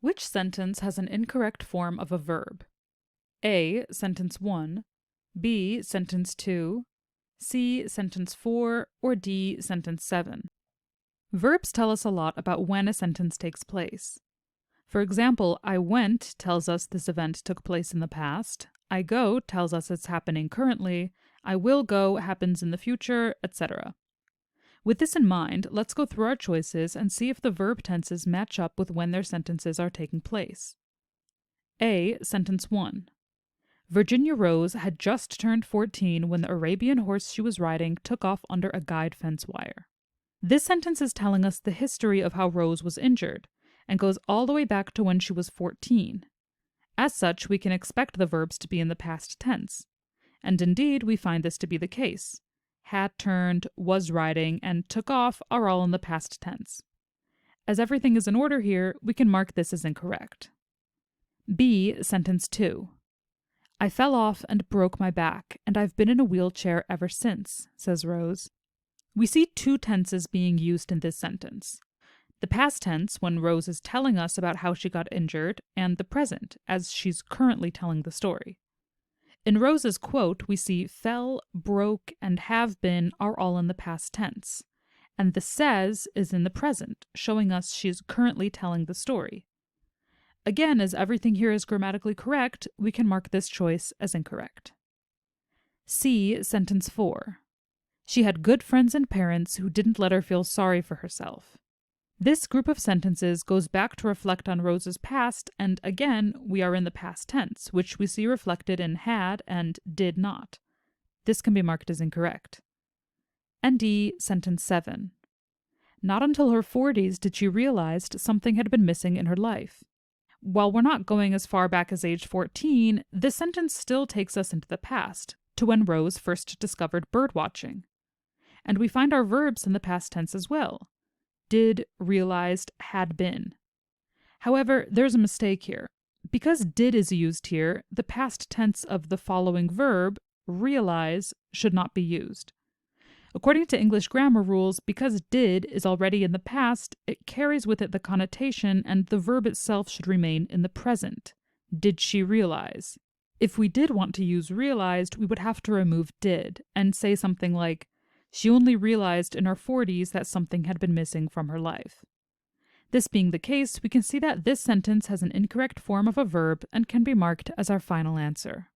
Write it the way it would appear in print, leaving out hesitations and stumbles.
Which sentence has an incorrect form of a verb? A. Sentence 1, B. Sentence 2, C. Sentence 4, or D. Sentence 7. Verbs tell us a lot about when a sentence takes place. For example, I went tells us this event took place in the past, I go tells us it's happening currently, I will go happens in the future, etc. With this in mind, let's go through our choices and see if the verb tenses match up with when their sentences are taking place. A. Sentence 1. Virginia Rose had just turned 14 when the Arabian horse she was riding took off under a guide fence wire. This sentence is telling us the history of how Rose was injured, and goes all the way back to when she was 14. As such, we can expect the verbs to be in the past tense. And indeed, we find this to be the case. Had turned, was riding, and took off are all in the past tense. As everything is in order here, we can mark this as incorrect. B. Sentence 2. I fell off and broke my back, and I've been in a wheelchair ever since, says Rose. We see two tenses being used in this sentence. The past tense, when Rose is telling us about how she got injured, and the present, as she's currently telling the story. In Rose's quote, we see fell, broke, and have been are all in the past tense, and the says is in the present, showing us she's currently telling the story. Again, as everything here is grammatically correct, we can mark this choice as incorrect. C. Sentence 4. She had good friends and parents who didn't let her feel sorry for herself. This group of sentences goes back to reflect on Rose's past, and again, we are in the past tense, which we see reflected in had and did not. This can be marked as incorrect. And D. Sentence 7. Not until her 40s did she realize something had been missing in her life. While we're not going as far back as age 14, this sentence still takes us into the past, to when Rose first discovered birdwatching. And we find our verbs in the past tense as well. Did, realized, had been. However, there's a mistake here. Because did is used here, the past tense of the following verb, realize, should not be used. According to English grammar rules, because did is already in the past, it carries with it the connotation and the verb itself should remain in the present. Did she realize? If we did want to use realized, we would have to remove did and say something like, she only realized in her 40s that something had been missing from her life. This being the case, we can see that this sentence has an incorrect form of a verb and can be marked as our final answer.